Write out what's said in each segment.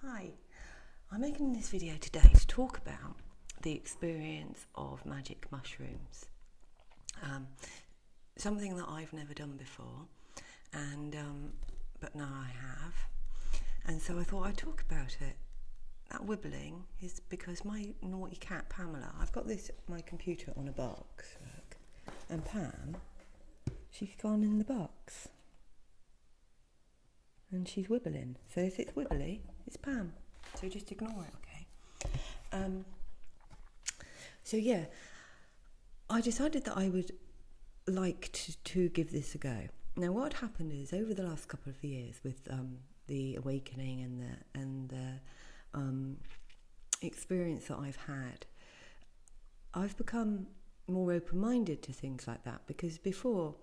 Hi, I'm making this video today to talk about the experience of magic mushrooms. Something that I've never done before, and but now I have, and so I thought I'd talk about it. That wibbling is because my naughty cat Pamela, I've got my computer on a box, look, and Pam, she's gone in the box. And she's wibbling. So if it's wibbly, it's Pam. So just ignore it, okay? So yeah, I decided that I would like to give this a go. Now what happened is, over the last couple of years with the awakening and the experience that I've had, I've become more open-minded to things like that, because before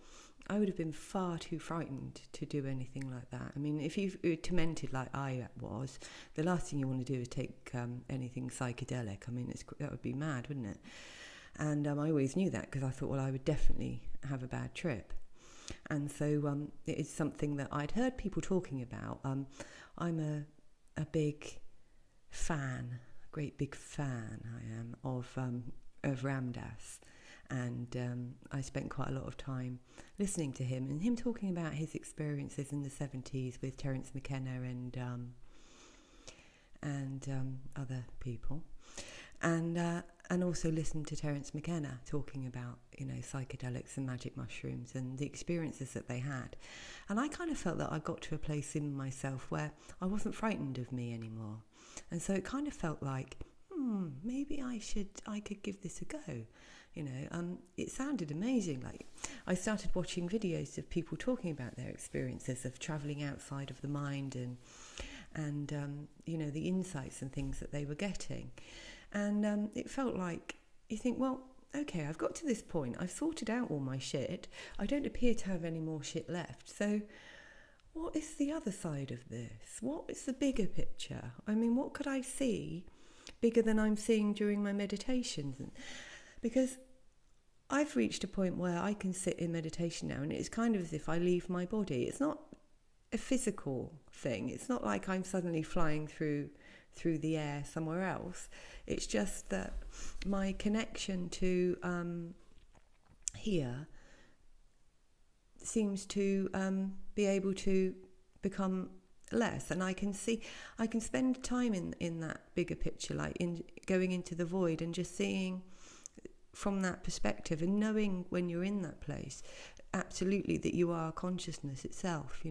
I would have been far too frightened to do anything like that. I mean, if you're tormented like I was, the last thing you want to do is take anything psychedelic. I mean, that would be mad, wouldn't it? And I always knew that, because I thought, well, I would definitely have a bad trip. And so it is something that I'd heard people talking about. I'm a big fan, a great big fan I am, of Ram Dass. And I spent quite a lot of time listening to him and him talking about his experiences in the 70s with Terence McKenna and other people, and also listened to Terence McKenna talking about, psychedelics and magic mushrooms and the experiences that they had. And I kind of felt that I got to a place in myself where I wasn't frightened of me anymore, and so it kind of felt like, maybe I could give this a go. It sounded amazing. Like, I started watching videos of people talking about their experiences of travelling outside of the mind and the insights and things that they were getting. And it felt like, you think, well, okay, I've got to this point. I've sorted out all my shit. I don't appear to have any more shit left. So what is the other side of this? What is the bigger picture? I mean, what could I see bigger than I'm seeing during my meditations? Because I've reached a point where I can sit in meditation now, and it's kind of as if I leave my body. It's not a physical thing. It's not like I'm suddenly flying through the air somewhere else. It's just that my connection to here seems to be able to become less, and I can spend time in that bigger picture, like in going into the void and just seeing from that perspective, and knowing when you're in that place, absolutely, that you are consciousness itself,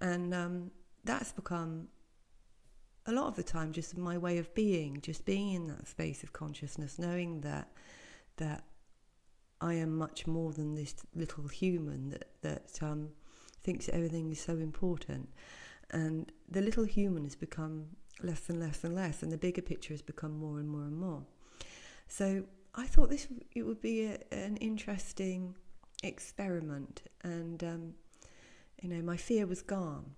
and that's become a lot of the time just my way of being, just being in that space of consciousness, knowing that I am much more than this little human that thinks everything is so important. And the little human has become less and less and less, and the bigger picture has become more and more and more. So I thought it would be an interesting experiment, and my fear was gone.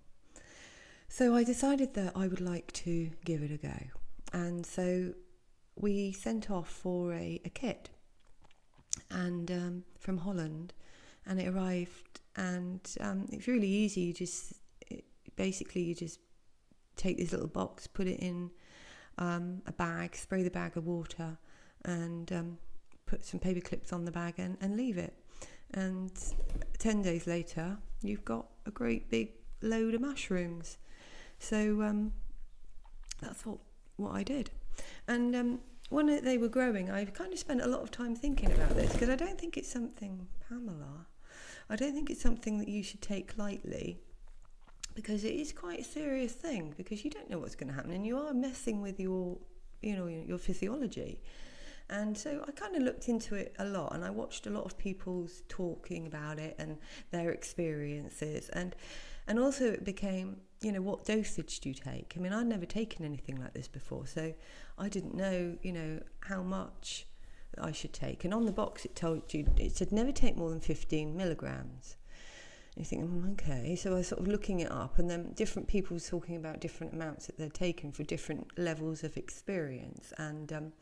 So I decided that I would like to give it a go, and so we sent off for a kit, and from Holland, and it arrived, and it's really easy. You just take this little box, put it in a bag, spray the bag of water, and put some paper clips on the bag and leave it. And 10 days later, you've got a great big load of mushrooms. So that's what I did. And when they were growing, I kind of spent a lot of time thinking about this, because I don't think it's something, Pamela, I don't think it's something that you should take lightly, because it is quite a serious thing, because you don't know what's going to happen, and you are messing with your physiology. And so I kind of looked into it a lot, and I watched a lot of people's talking about it and their experiences, and also it became, what dosage do you take? I mean, I'd never taken anything like this before, so I didn't know, how much I should take. And on the box it said never take more than 15 milligrams. And you think, okay. So I was sort of looking it up, and then different people were talking about different amounts that they're taken for different levels of experience. And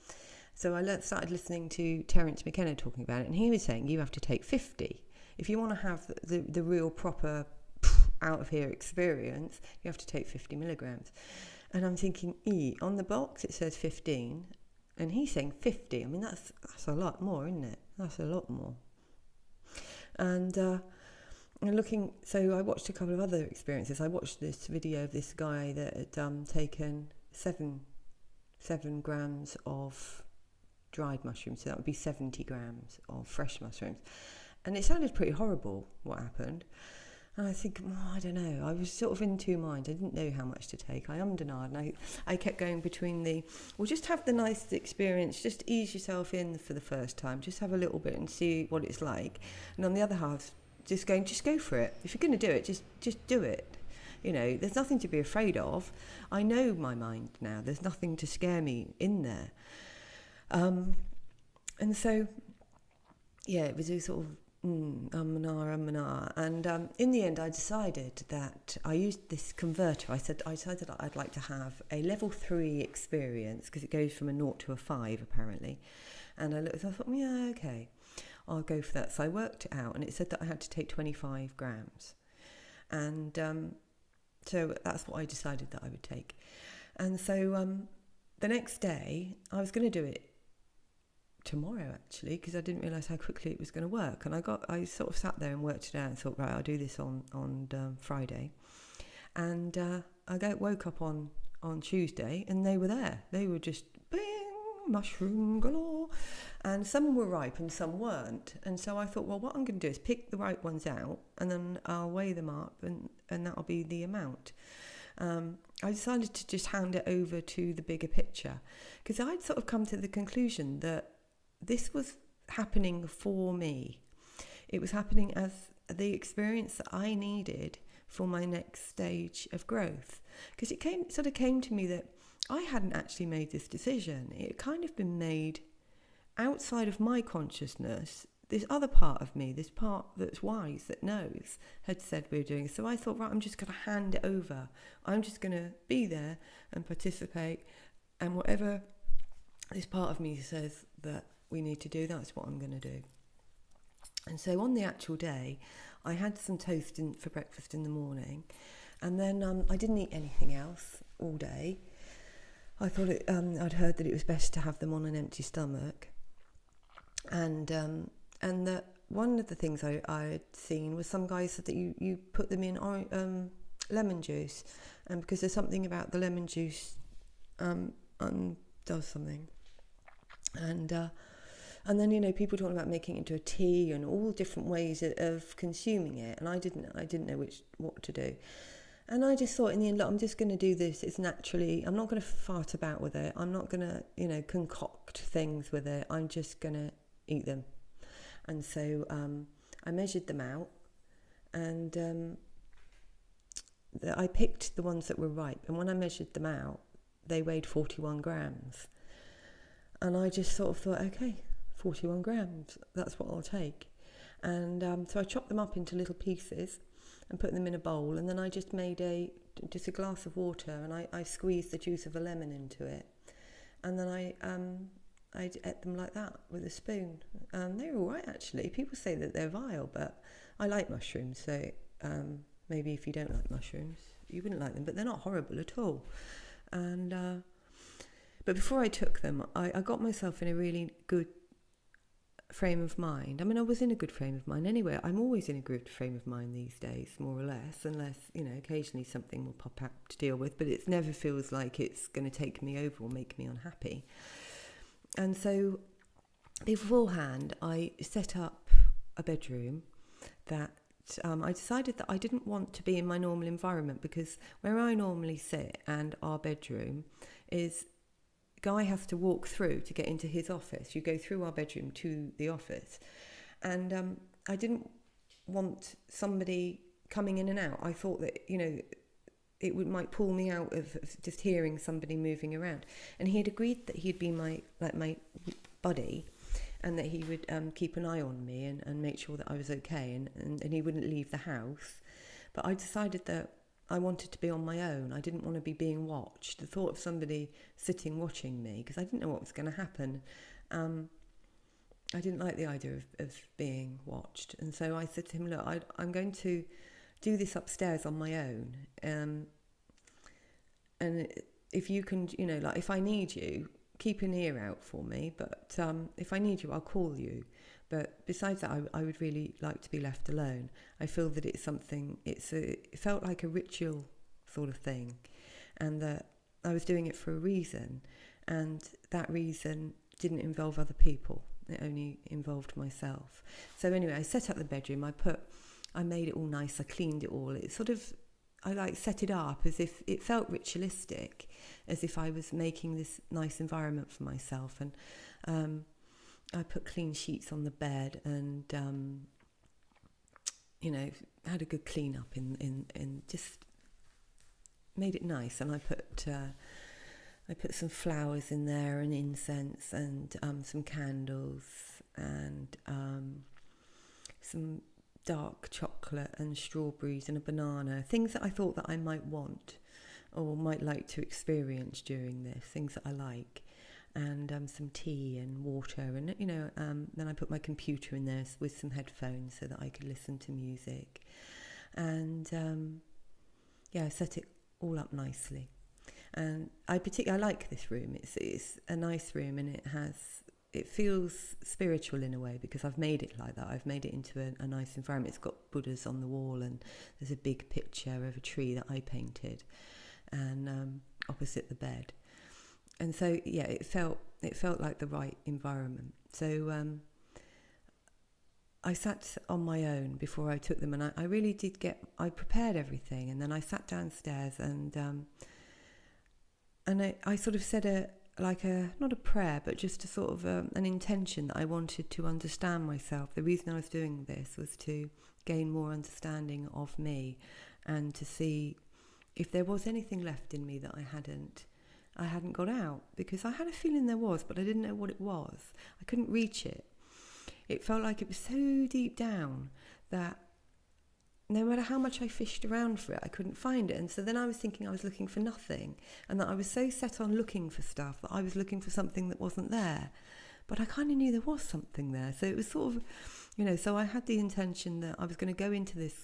so I started listening to Terence McKenna talking about it, and he was saying you have to take 50. If you want to have the real proper out of here experience, you have to take 50 milligrams. And I'm thinking, on the box it says 15, and he's saying 50. I mean, that's a lot more, isn't it? That's a lot more. And so I watched a couple of other experiences. I watched this video of this guy that had taken 7 grams of dried mushrooms, so that would be 70 grams of fresh mushrooms. And it sounded pretty horrible what happened. And I think, I don't know. I was sort of in two minds. I didn't know how much to take. I ummed and ahed, and I kept going between just have the nice experience, just ease yourself in for the first time, just have a little bit and see what it's like. And on the other half, just go for it. If you're going to do it, just do it. There's nothing to be afraid of. I know my mind now. There's nothing to scare me in there. And so, it was a sort of and in the end I decided that I used this converter. I decided that I'd like to have a level 3 experience, because it goes from a 0 to a 5 apparently. And I thought, okay, I'll go for that. So I worked it out, and it said that I had to take 25 grams. And so that's what I decided that I would take. And so the next day I was going to do it tomorrow, actually, because I didn't realise how quickly it was going to work. And I sort of sat there and worked it out and thought, right, I'll do this on Friday. And I woke up on Tuesday, and they were there. They were just bing, mushroom galore. And some were ripe and some weren't. And so I thought, well, what I'm going to do is pick the right ones out, and then I'll weigh them up, and that'll be the amount. I decided to just hand it over to the bigger picture, because I'd sort of come to the conclusion that this was happening for me. It was happening as the experience that I needed for my next stage of growth. Because it came to me that I hadn't actually made this decision. It had kind of been made outside of my consciousness. This other part of me, this part that's wise, that knows, had said we were doing it. So I thought, right, I'm just going to hand it over. I'm just going to be there and participate. And whatever this part of me says that we need to do, that's what I'm going to do. And so on the actual day, I had some toast for breakfast in the morning, and then I didn't eat anything else all day. I thought I'd heard that it was best to have them on an empty stomach, and that one of the things I had seen was some guys said that you put them in lemon juice, and because there's something about the lemon juice does something. And then people talking about making it into a tea and all different ways of consuming it, and I didn't know what to do. And I just thought, in the end, look, I'm just going to do this. It's naturally. I'm not going to fart about with it. I'm not going to concoct things with it. I'm just going to eat them. And so I measured them out, and I picked the ones that were ripe. And when I measured them out, they weighed 41 grams. And I just sort of thought, okay, 41 grams, that's what I'll take. And so I chopped them up into little pieces and put them in a bowl, and then I just made just a glass of water, and I squeezed the juice of a lemon into it, and then I ate them like that with a spoon. They were all right, actually. People say that they're vile, but I like mushrooms, so maybe if you don't like mushrooms, you wouldn't like them, but they're not horrible at all. And but before I took them, I got myself in a really good frame of mind. I mean, I was in a good frame of mind anyway. I'm always in a good frame of mind these days, more or less, unless, occasionally something will pop up to deal with, but it never feels like it's going to take me over or make me unhappy. And so beforehand, I set up a bedroom that I decided that I didn't want to be in my normal environment, because where I normally sit and our bedroom is, Guy has to walk through to get into his office. You go through our bedroom to the office. And I didn't want somebody coming in and out. I thought that, it might pull me out of just hearing somebody moving around. And he had agreed that he'd be my buddy, and that he would keep an eye on me and make sure that I was okay, and he wouldn't leave the house. But I decided that I wanted to be on my own. I didn't want to be being watched. The thought of somebody sitting watching me, because I didn't know what was going to happen, I didn't like the idea of being watched. And so I said to him, look, I'm going to do this upstairs on my own. And if you can, like if I need you, keep an ear out for me. But if I need you, I'll call you. But besides that, I would really like to be left alone. I feel that it's something, it felt like a ritual sort of thing, and that I was doing it for a reason, and that reason didn't involve other people. It only involved myself. So anyway, I set up the bedroom. I made it all nice. I cleaned it all. It sort of, I set it up as if it felt ritualistic, as if I was making this nice environment for myself. And I put clean sheets on the bed, and had a good clean up in just made it nice. And I put some flowers in there, and incense, and some candles, and some dark chocolate and strawberries and a banana, things that I thought that I might want or might like to experience during this, things that I like, and some tea and water, and then I put my computer in there with some headphones so that I could listen to music, and I set it all up nicely. And I like this room. It's a nice room, and it feels spiritual in a way, because I've made it like that. I've made it into a nice environment. It's got Buddhas on the wall, and there's a big picture of a tree that I painted, and opposite the bed. And so it felt like the right environment. So I sat on my own before I took them, and I really did I prepared everything, and then I sat downstairs, and I sort of said not a prayer, but just a sort of an intention that I wanted to understand myself. The reason I was doing this was to gain more understanding of me, and to see if there was anything left in me that I hadn't got out, because I had a feeling there was, but I didn't know what it was. I couldn't reach it. It felt like it was so deep down that no matter how much I fished around for it, I couldn't find it. And so then I was thinking I was looking for nothing, and that I was so set on looking for stuff that I was looking for something that wasn't there. But I kind of knew there was something there. So it was sort of, so I had the intention that I was going to go into this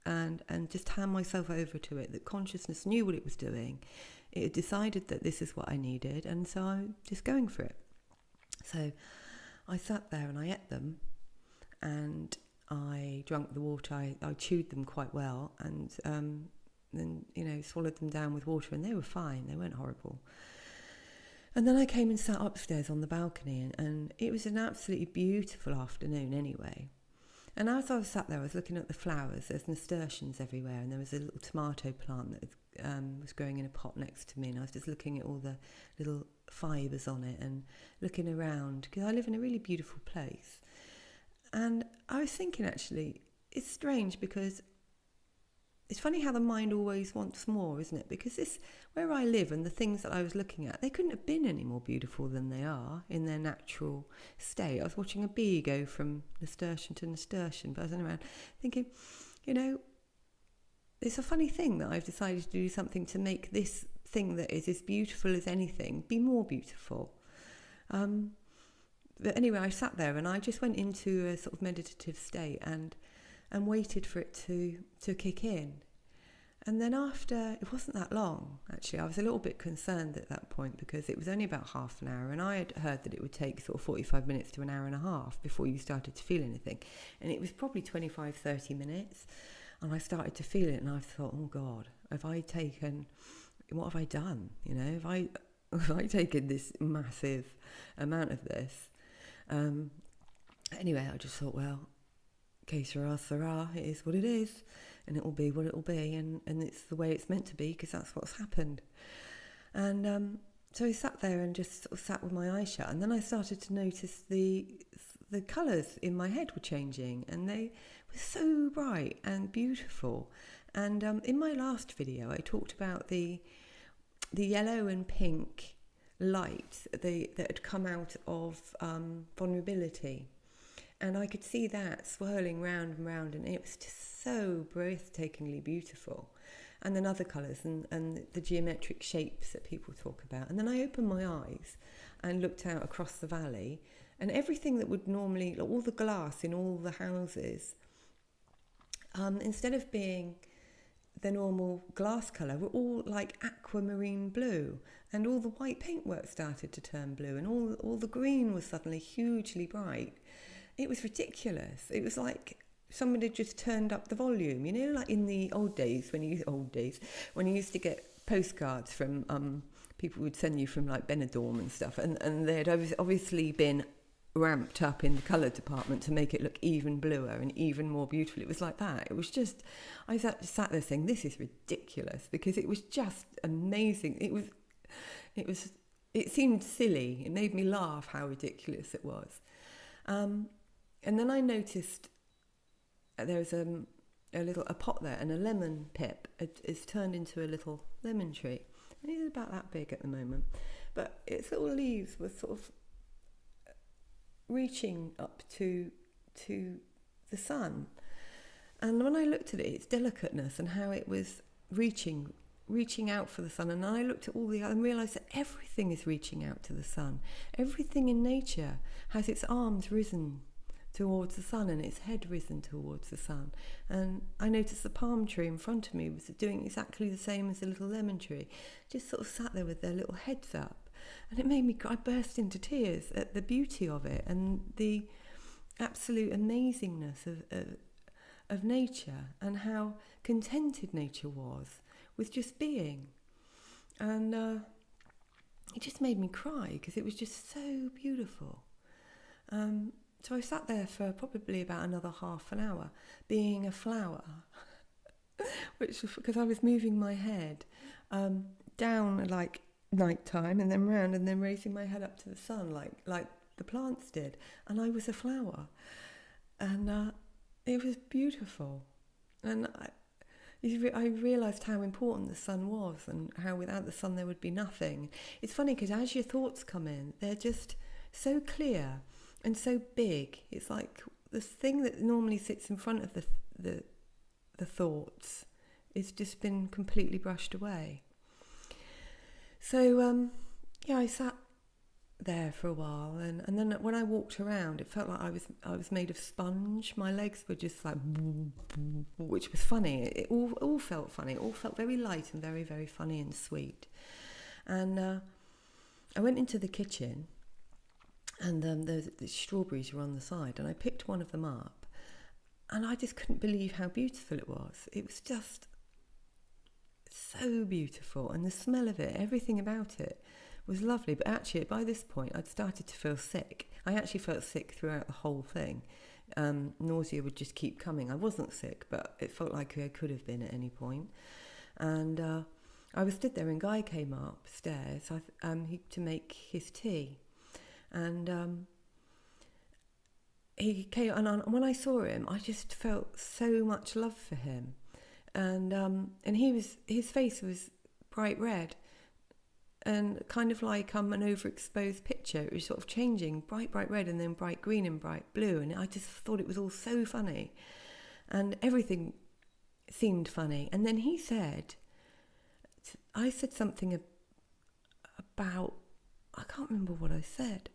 and just hand myself over to it, that consciousness knew what it was doing. It had decided that this is what I needed, and so I'm just going for it. So I sat there and I ate them, and I drank the water. I chewed them quite well, and then swallowed them down with water, and they were fine. They weren't horrible. And then I came and sat upstairs on the balcony, and it was an absolutely beautiful afternoon anyway. And as I was sat there, I was looking at the flowers. There's nasturtiums everywhere, and there was a little tomato plant that was growing in a pot next to me, and I was just looking at all the little fibres on it and looking around, because I live in a really beautiful place. And I was thinking, actually, it's strange, because it's funny how the mind always wants more, isn't it? Because where I live and the things that I was looking at, they couldn't have been any more beautiful than they are in their natural state. I was watching a bee go from nasturtium to nasturtium, buzzing around, thinking, it's a funny thing that I've decided to do something to make this thing that is as beautiful as anything be more beautiful. But anyway, I sat there and I just went into a sort of meditative state and waited for it to kick in. And then after, it wasn't that long, actually. I was a little bit concerned at that point, because it was only about half an hour, and I had heard that it would take sort of 45 minutes to an hour and a half before you started to feel anything. And it was probably 25, 30 minutes, and I started to feel it, and I thought, oh God, what have I done? Have I taken this massive amount of this? Anyway, I just thought, well, que sera, sera, it is what it is, and it will be what it will be, and it's the way it's meant to be, because that's what's happened. And so I sat there and just sort of sat with my eyes shut, and then I started to notice the colours in my head were changing, and they were so bright and beautiful. And in my last video, I talked about the yellow and pink light that had come out of vulnerability. And I could see that swirling round and round, and it was just so breathtakingly beautiful. And then other colours and the geometric shapes that people talk about. And then I opened my eyes and looked out across the valley, and everything that would normally, like all the glass in all the houses, instead of being the normal glass colour were all like aquamarine blue, and all the white paintwork started to turn blue, and all the green was suddenly hugely bright. It was ridiculous. It was like somebody just turned up the volume, like in the old days when you used to get postcards from people would send you from like Benidorm and stuff, and they'd obviously been ramped up in the colour department to make it look even bluer and even more beautiful. It was like that. It was just, I sat there saying, this is ridiculous, because it was just amazing. It seemed silly. It made me laugh how ridiculous it was. And then I noticed there was a pot there, and a lemon pip is turned into a little lemon tree. And it's about that big at the moment, but its little leaves were sort of reaching up to the sun. And when I looked at it, its delicateness and how it was reaching out for the sun, and I looked at all the other and realised that everything is reaching out to the sun. Everything in nature has its arms risen towards the sun and its head risen towards the sun. And I noticed the palm tree in front of me was doing exactly the same as the little lemon tree, just sort of sat there with their little heads up. And it made me cry. I burst into tears at the beauty of it and the absolute amazingness of nature, and how contented nature was with just being. And it just made me cry because it was just so beautiful. So I sat there for probably about another half an hour being a flower, which was because I was moving my head down like nighttime and then round and then raising my head up to the sun like the plants did, and I was a flower, and it was beautiful. And I realised how important the sun was, and how without the sun there would be nothing. It's funny because as your thoughts come in, they're just so clear and so big. It's like the thing that normally sits in front of the thoughts is just been completely brushed away. So I sat there for a while, and then when I walked around, it felt like I was made of sponge. My legs were just like, which was funny. It all felt funny. It all felt very light and very, very funny and sweet. And I went into the kitchen, and the strawberries were on the side, and I picked one of them up, and I just couldn't believe how beautiful it was. It was just so beautiful, and the smell of it, everything about it was lovely. But actually, by this point, I'd started to feel sick. I actually felt sick throughout the whole thing. Nausea would just keep coming. I wasn't sick, but it felt like I could have been at any point. And I was stood there, and Guy came upstairs to make his tea. And he came, and when I saw him, I just felt so much love for him. And his face was bright red, and kind of like an overexposed picture. It was sort of changing, bright red, and then bright green and bright blue. And I just thought it was all so funny, and everything seemed funny. And then I said something about, I can't remember what I said.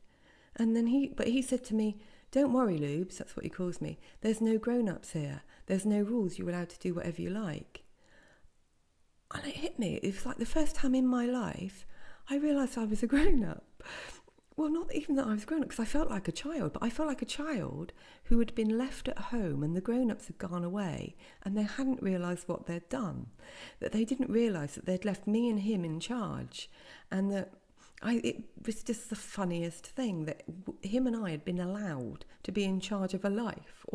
And then he said to me, "Don't worry, Lubes," that's what he calls me. "There's no grown-ups here. There's no rules. You're allowed to do whatever you like." And it hit me. It was like the first time in my life I realised I was a grown-up. Well, not even that I was grown-up, because I felt like a child, but I felt like a child who had been left at home and the grown-ups had gone away and they hadn't realised what they'd done, that they didn't realise that they'd left me and him in charge, and that it was just the funniest thing that him and I had been allowed to be in charge of a life,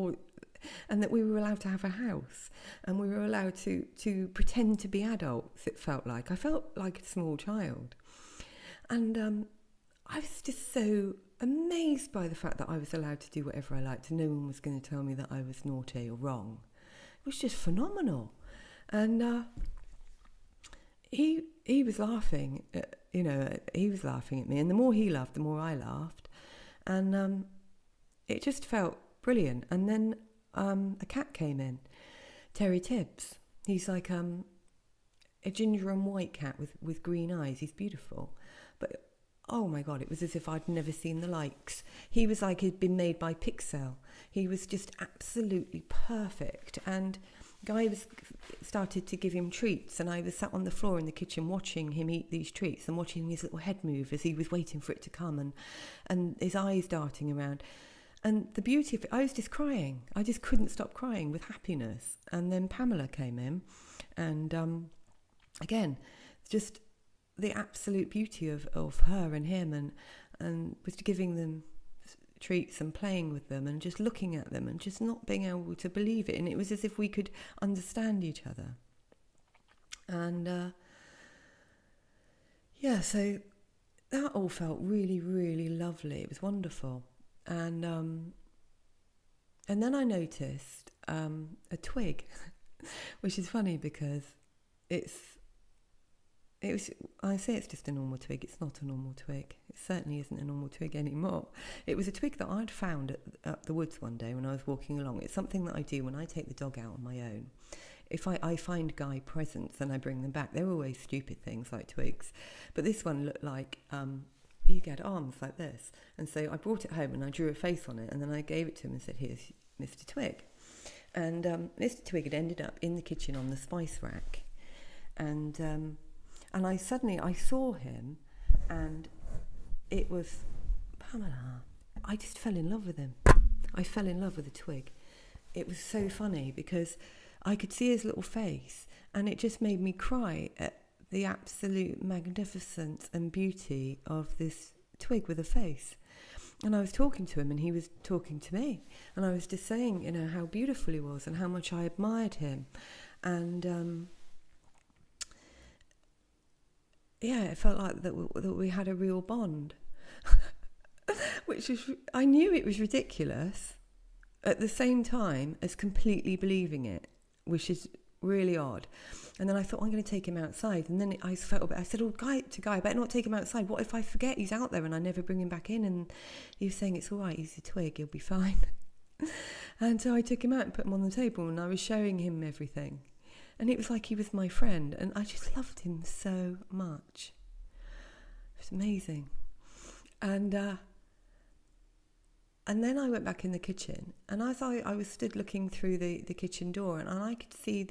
and that we were allowed to have a house, and we were allowed to pretend to be adults. It felt like I felt like a small child, and I was just so amazed by the fact that I was allowed to do whatever I liked, and no one was going to tell me that I was naughty or wrong. It was just phenomenal. And he was laughing, he was laughing at me, and the more he laughed, the more I laughed, and it just felt brilliant. And then a cat came in, Terry Tibbs. He's like a ginger and white cat with green eyes. He's beautiful, but oh my God, it was as if I'd never seen the likes. He was like he'd been made by Pixel. He was just absolutely perfect, and Guy started to give him treats, and I was sat on the floor in the kitchen watching him eat these treats and watching his little head move as he was waiting for it to come, and his eyes darting around. And the beauty of it, I was just crying. I just couldn't stop crying with happiness. And then Pamela came in, and again, just the absolute beauty of her and him, and was giving them treats and playing with them and just looking at them and just not being able to believe it. And it was as if we could understand each other. And so that all felt really, really lovely. It was wonderful. And then I noticed a twig, which is funny because I say it's just a normal twig. It's not a normal twig. It certainly isn't a normal twig anymore. It was a twig that I'd found at the woods one day when I was walking along. It's something that I do when I take the dog out on my own. If I find Guy presents and I bring them back, they're always stupid things like twigs. But this one looked like you get arms like this. And so I brought it home and I drew a face on it, and then I gave it to him and said, "Here's Mr. Twig." And Mr. Twig had ended up in the kitchen on the spice rack. And I saw him, and it was Pamela. I just fell in love with him. I fell in love with the twig. It was so funny because I could see his little face, and it just made me cry at the absolute magnificence and beauty of this twig with a face. And I was talking to him, and he was talking to me, and I was just saying, how beautiful he was and how much I admired him. And it felt like that we had a real bond, which is, I knew it was ridiculous at the same time as completely believing it, which is really odd. And then I thought, I'm going to take him outside. And then I felt a bit, I said, Guy, I better not take him outside. What if I forget he's out there and I never bring him back in? And he was saying, it's all right, he's a twig, he'll be fine. And so I took him out and put him on the table, and I was showing him everything. And it was like he was my friend, and I just loved him so much. It was amazing. And then I went back in the kitchen, and as I was stood looking through the kitchen door, and I could see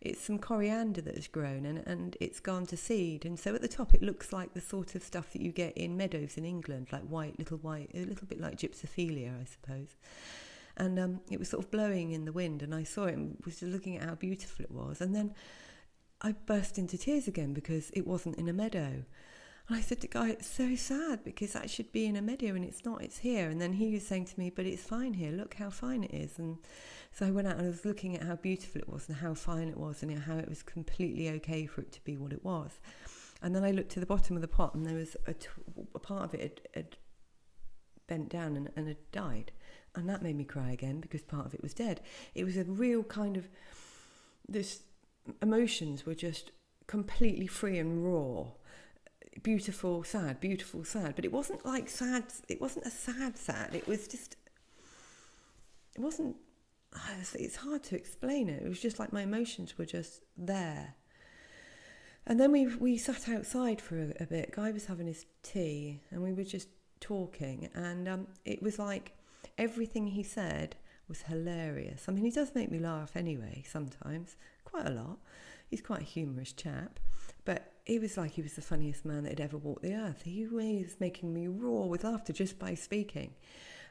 it's some coriander that has grown, and it's gone to seed. And so at the top it looks like the sort of stuff that you get in meadows in England, like white, a little bit like gypsophilia, I suppose. And it was sort of blowing in the wind, and I saw it and was just looking at how beautiful it was. And then I burst into tears again because it wasn't in a meadow. And I said to Guy, it's so sad because that should be in a meadow and it's not, it's here. And then he was saying to me, but it's fine here, look how fine it is. And so I went out and I was looking at how beautiful it was and how fine it was and how it was completely okay for it to be what it was. And then I looked to the bottom of the pot, and there was a part of it had bent down and had died. And that made me cry again because part of it was dead. It was a real kind of, this emotions were just completely free and raw. Beautiful, sad. But it wasn't like sad. It wasn't a sad. It was just, it wasn't, it's hard to explain it. It was just like my emotions were just there. And then we sat outside for a bit. Guy was having his tea and we were just talking. And it was like everything he said was hilarious. I mean, he does make me laugh anyway, sometimes, quite a lot. He's quite a humorous chap. But he was like he was the funniest man that had ever walked the earth. He was making me roar with laughter just by speaking.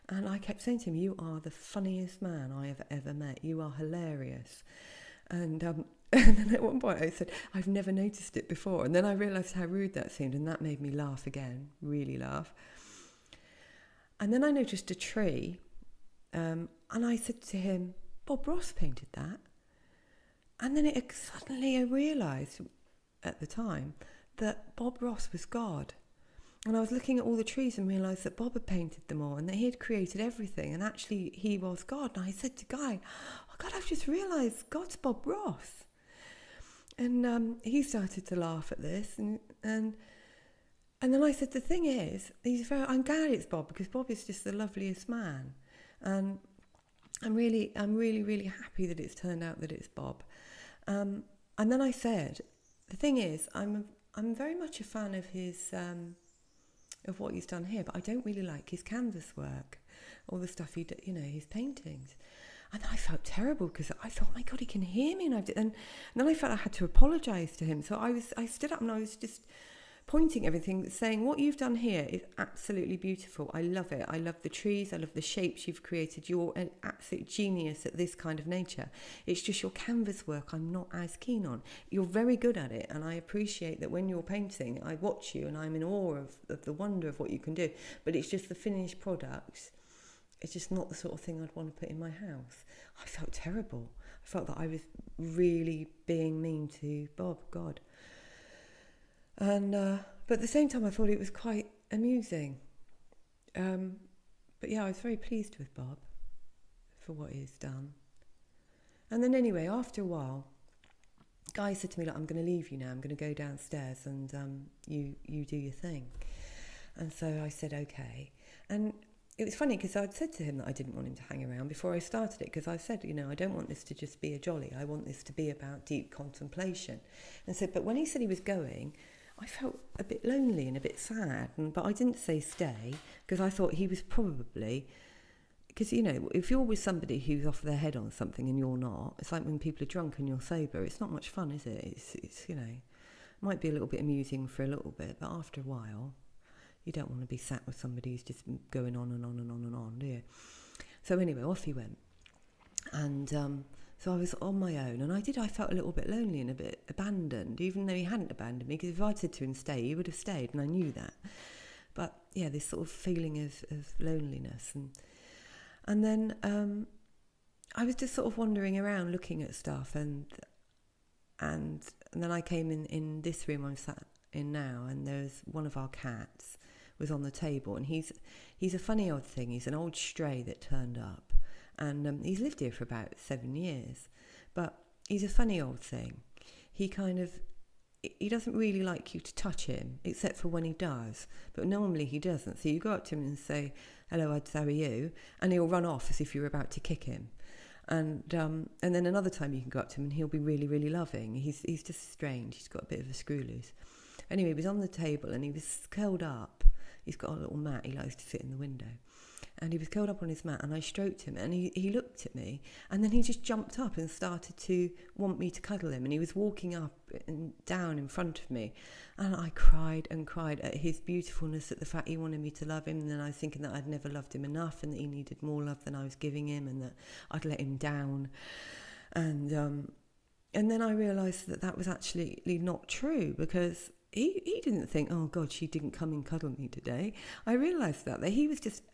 And I kept saying to him, you are the funniest man I have ever met. You are hilarious. And then at one point I said, I've never noticed it before. And then I realised how rude that seemed, and that made me laugh again, really laugh. And then I noticed a tree, and I said to him, Bob Ross painted that. And then suddenly I realised at the time that Bob Ross was God. And I was looking at all the trees and realised that Bob had painted them all and that he had created everything, and actually he was God. And I said to Guy, oh God, I've just realised God's Bob Ross. And he started to laugh at this, and then I said, the thing is, I'm glad it's Bob, because Bob is just the loveliest man. And I'm really, really happy that it's turned out that it's Bob. And then I said, the thing is, I'm very much a fan of his of what he's done here, but I don't really like his canvas work, all the stuff he did, his paintings. And I felt terrible because I thought, my God, he can hear me. And then I felt I had to apologise to him. So I stood up and I was just pointing everything, saying, what you've done here is absolutely beautiful. I love it. I love the trees. I love the shapes you've created. You're an absolute genius at this kind of nature. It's just your canvas work I'm not as keen on. You're very good at it. And I appreciate that when you're painting, I watch you and I'm in awe of the wonder of what you can do. But it's just the finished product. It's just not the sort of thing I'd want to put in my house. I felt terrible. I felt that I was really being mean to Bob, God. And but at the same time, I thought it was quite amusing. But yeah, I was very pleased with Bob for what he's done. And then anyway, after a while, Guy said to me, look, I'm going to leave you now. I'm going to go downstairs and you do your thing. And so I said, okay. And it was funny because I'd said to him that I didn't want him to hang around before I started it, because I said, I don't want this to just be a jolly. I want this to be about deep contemplation. And so, but when he said he was going, I felt a bit lonely and a bit sad. But I didn't say stay because I thought he was probably, because, if you're with somebody who's off their head on something and you're not, it's like when people are drunk and you're sober. It's not much fun, is it? It's might be a little bit amusing for a little bit, but after a while, you don't want to be sat with somebody who's just going on and on and on and on, do you? So anyway, off he went. And so I was on my own, and I felt a little bit lonely and a bit abandoned, even though he hadn't abandoned me, because if I'd said to him stay, he would have stayed, and I knew that. But yeah, this sort of feeling of loneliness. And then I was just sort of wandering around looking at stuff, and then I came in this room I'm sat in now, and there's one of our cats was on the table, and he's a funny old thing. He's an old stray that turned up, and he's lived here for about 7 years, but he's a funny old thing. He doesn't really like you to touch him, except for when he does, but normally he doesn't. So you go up to him and say, hello, Ads, how are you? And he'll run off as if you're about to kick him. And then another time you can go up to him and he'll be really, really loving. He's just strange. He's got a bit of a screw loose. Anyway, he was on the table and he was curled up. He's got a little mat. He likes to sit in the window. And he was curled up on his mat, and I stroked him, and he looked at me, and then he just jumped up and started to want me to cuddle him, and he was walking up and down in front of me, and I cried and cried at his beautifulness, at the fact he wanted me to love him, and then I was thinking that I'd never loved him enough, and that he needed more love than I was giving him, and that I'd let him down, and then I realised that was actually not true, because he didn't think, oh God, she didn't come and cuddle me today. I realised that he was just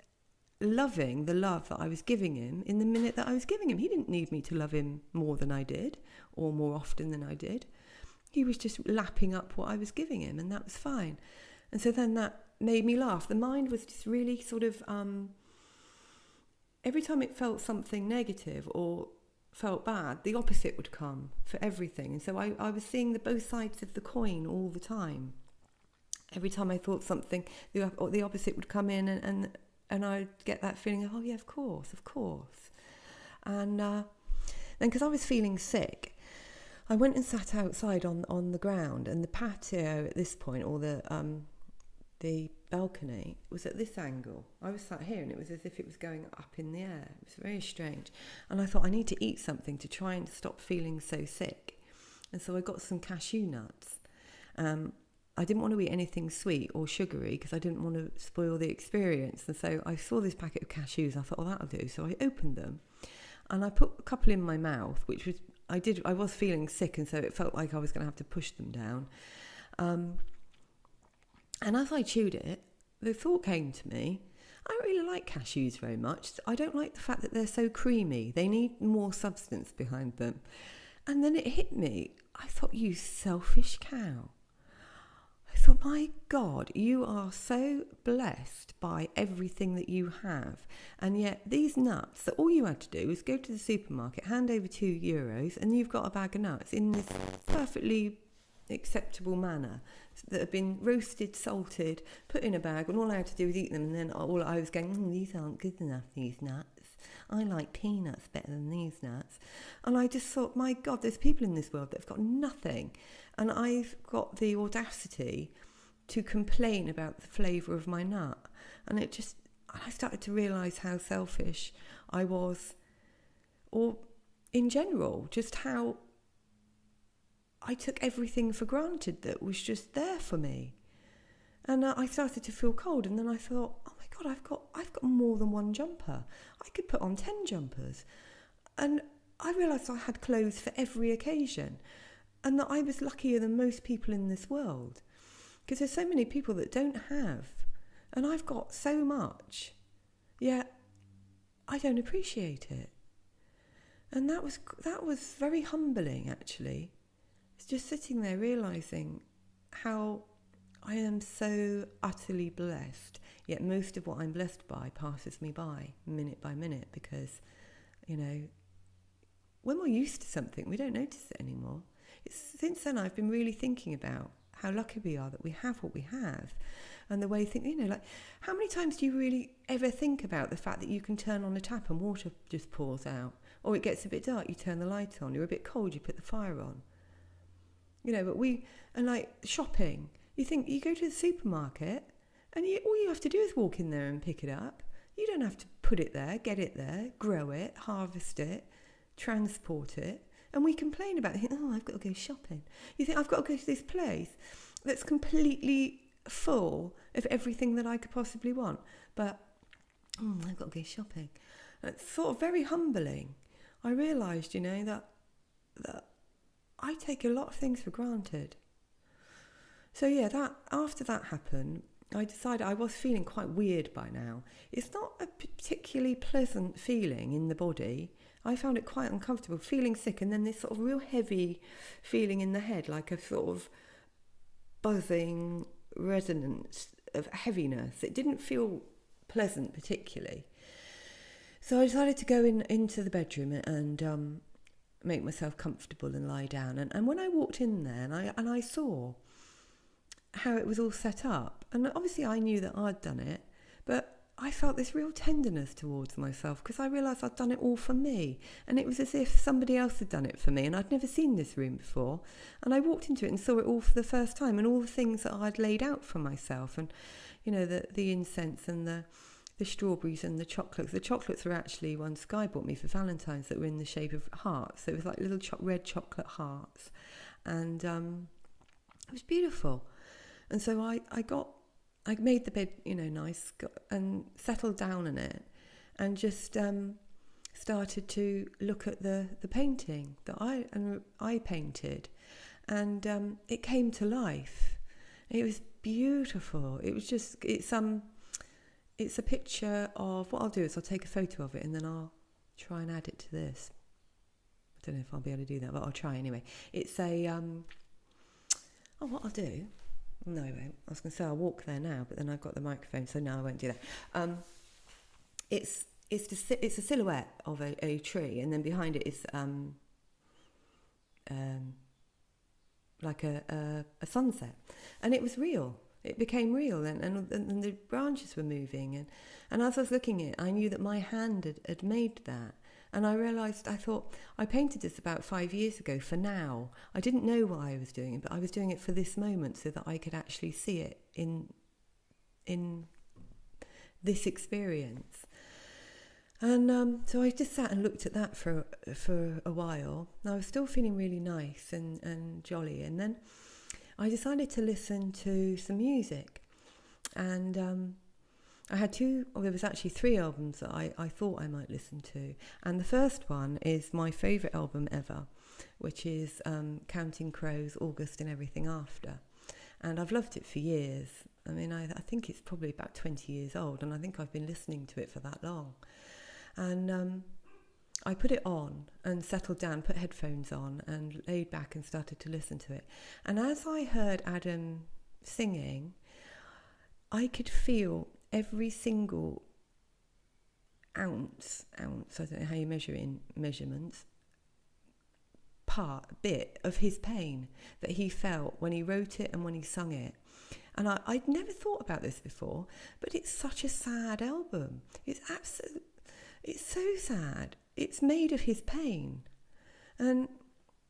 loving the love that I was giving him in the minute that I was giving him. He didn't need me to love him more than I did, or more often than I did. He was just lapping up what I was giving him, and that was fine. And so then that made me laugh. The mind was just really sort of, every time it felt something negative or felt bad, the opposite would come for everything. And so I was seeing the both sides of the coin all the time. Every time I thought something, the opposite would come in, and I'd get that feeling of, oh yeah, of course. And then because I was feeling sick, I went and sat outside on the ground, and the patio at this point, or the balcony, was at this angle. I was sat here, and it was as if it was going up in the air. It was very strange. And I thought, I need to eat something to try and stop feeling so sick. And so I got some cashew nuts. I didn't want to eat anything sweet or sugary because I didn't want to spoil the experience. And so I saw this packet of cashews. I thought, oh, that'll do. So I opened them and I put a couple in my mouth, which was, I was feeling sick. And so it felt like I was going to have to push them down. And as I chewed it, the thought came to me, I don't really like cashews very much. I don't like the fact that they're so creamy. They need more substance behind them. And then it hit me. I thought, you selfish cow. I thought, my God, you are so blessed by everything that you have. And yet these nuts, that all you had to do was go to the supermarket, hand over €2, and you've got a bag of nuts in this perfectly acceptable manner that have been roasted, salted, put in a bag, and all I had to do was eat them. And then all I was going, these aren't good enough, these nuts. I like peanuts better than these nuts. And I just thought, my God, there's people in this world that have got nothing. And I've got the audacity to complain about the flavour of my nut. And I started to realise how selfish I was or in general, just how I took everything for granted that was just there for me. And I started to feel cold, and then I thought, oh my God, I've got more than one jumper. I could put on 10 jumpers. And I realised I had clothes for every occasion, and that I was luckier than most people in this world, because there's so many people that don't have, and I've got so much, yet I don't appreciate it. And that was very humbling, actually. It's just sitting there realising how I am so utterly blessed, yet most of what I'm blessed by passes me by minute, because, you know, when we're used to something, we don't notice it anymore. Since then, I've been really thinking about how lucky we are that we have what we have, and the way like, how many times do you really ever think about the fact that you can turn on a tap and water just pours out, or it gets a bit dark, you turn the light on, you're a bit cold, you put the fire on. You know, but like shopping, you think you go to the supermarket and all you have to do is walk in there and pick it up. You don't have to put it there, get it there, grow it, harvest it, transport it. And we complain about it. Oh, I've got to go shopping. You think, I've got to go to this place that's completely full of everything that I could possibly want. But I've got to go shopping. And it's sort of very humbling. I realised, you know, that I take a lot of things for granted. So yeah, after that happened, I decided I was feeling quite weird by now. It's not a particularly pleasant feeling in the body. I found it quite uncomfortable, feeling sick, and then this sort of real heavy feeling in the head, like a sort of buzzing resonance of heaviness. It didn't feel pleasant particularly. So I decided to go into the bedroom and make myself comfortable and lie down. And when I walked in there and I saw how it was all set up, and obviously I knew that I'd done it, but I felt this real tenderness towards myself, because I realised I'd done it all for me, and it was as if somebody else had done it for me, and I'd never seen this room before, and I walked into it and saw it all for the first time, and all the things that I'd laid out for myself, and you know, the incense and the strawberries and the chocolates. The chocolates were actually one Sky bought me for Valentine's that were in the shape of hearts, so it was like little red chocolate hearts, and it was beautiful. And so I made the bed, you know, nice, and settled down in it, and just started to look at the painting that I painted, and it came to life. It was beautiful. It was just it's a picture of, what I'll do is I'll take a photo of it and then I'll try and add it to this. I don't know if I'll be able to do that, but I'll try anyway. It's what I'll do. No, I won't. I was going to say I'll walk there now, but then I've got the microphone, so no, I won't do that. It's a silhouette of a tree, and then behind it is like a sunset, and it was real. It became real, and the branches were moving, and as I was looking at it, I knew that my hand had made that. And I realised, I thought, I painted this about 5 years ago for now. I didn't know why I was doing it, but I was doing it for this moment so that I could actually see it in this experience. And so I just sat and looked at that for a while. And I was still feeling really nice and jolly. And then I decided to listen to some music. And I had there was actually 3 albums that I thought I might listen to. And the first one is my favourite album ever, which is Counting Crows, August and Everything After. And I've loved it for years. I mean, I think it's probably about 20 years old, and I think I've been listening to it for that long. And I put it on and settled down, put headphones on and laid back and started to listen to it. And as I heard Adam singing, I could feel every single ounce, I don't know how you measure it in measurements, bit of his pain that he felt when he wrote it and when he sung it. And I'd never thought about this before, but it's such a sad album. It's so sad. It's made of his pain. And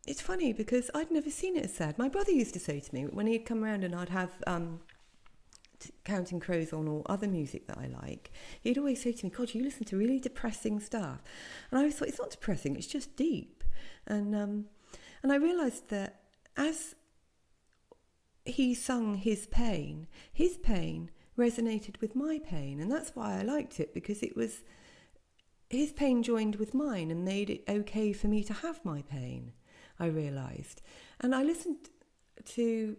it's funny because I'd never seen it as sad. My brother used to say to me when he'd come around and I'd have Counting Crows on or other music that I like, he'd always say to me, God, you listen to really depressing stuff. And I always thought, it's not depressing, it's just deep. And I realised that as he sung his pain resonated with my pain. And that's why I liked it, because it was his pain joined with mine and made it okay for me to have my pain, I realised. And I listened to,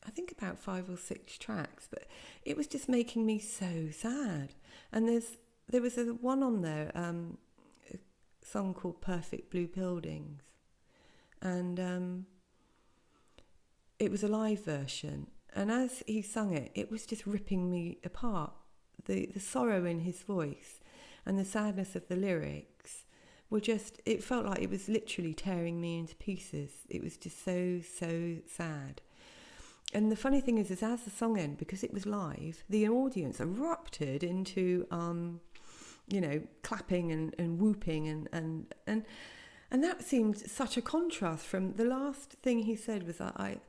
I think, about 5 or 6 tracks, but it was just making me so sad. And there was one on there, a song called Perfect Blue Buildings. And it was a live version. And as he sung it, it was just ripping me apart. The sorrow in his voice and the sadness of the lyrics were just, it felt like it was literally tearing me into pieces. It was just so sad. And the funny thing is as the song ended, because it was live, the audience erupted into, clapping and whooping and that seemed such a contrast from the last thing he said was that I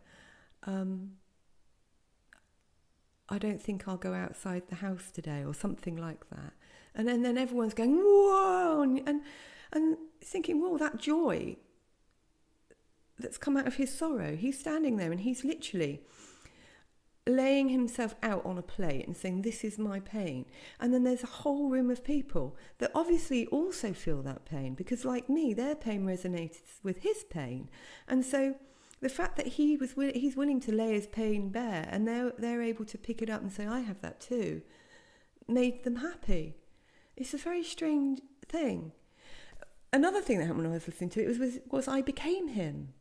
don't think I'll go outside the house today, or something like that. And then everyone's going, whoa, and thinking, well, that joy that's come out of his sorrow, he's standing there and he's literally laying himself out on a plate and saying, this is my pain. And then there's a whole room of people that obviously also feel that pain, because like me, their pain resonates with his pain. And so the fact that he's willing to lay his pain bare, and they're able to pick it up and say, I have that too, made them happy. It's a very strange thing. Another thing that happened when I was listening to it was I became him.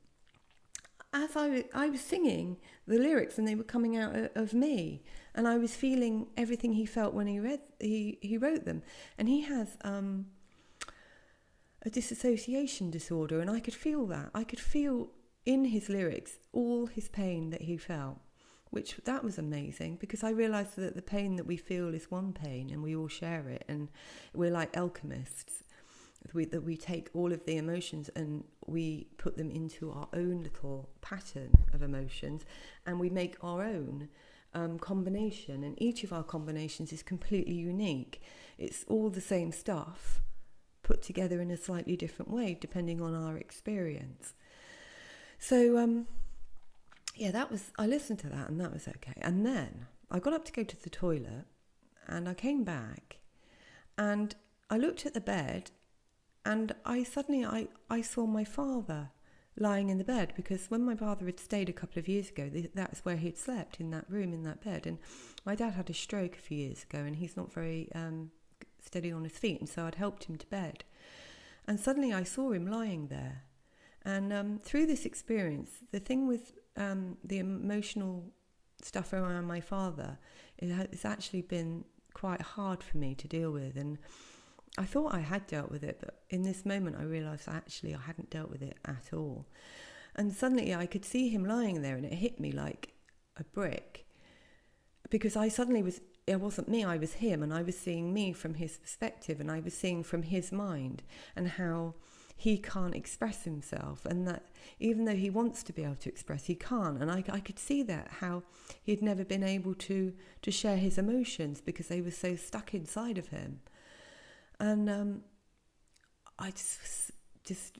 As I was singing the lyrics and they were coming out of me, and I was feeling everything he felt when he wrote them. And he has a dissociation disorder, and I could feel that. I could feel in his lyrics all his pain that he felt, that was amazing, because I realised that the pain that we feel is one pain and we all share it, and we're like alchemists, that we take all of the emotions and we put them into our own little pattern of emotions, and we make our own combination, and each of our combinations is completely unique. It's all the same stuff put together in a slightly different way depending on our experience. So I listened to that and that was okay. And then I got up to go to the toilet, and I came back and I looked at the bed, and I saw my father lying in the bed, because when my father had stayed a couple of years ago, that's where he'd slept, in that room, in that bed. And my dad had a stroke a few years ago, and he's not very steady on his feet, and so I'd helped him to bed. And suddenly I saw him lying there. And through this experience, the thing with the emotional stuff around my father, it's actually been quite hard for me to deal with. And I thought I had dealt with it, but in this moment I realised actually I hadn't dealt with it at all. And suddenly I could see him lying there, and it hit me like a brick, because it wasn't me, I was him, and I was seeing me from his perspective, and I was seeing from his mind and how he can't express himself, and that even though he wants to be able to express, he can't. And I could see that, how he'd never been able to share his emotions because they were so stuck inside of him. And I just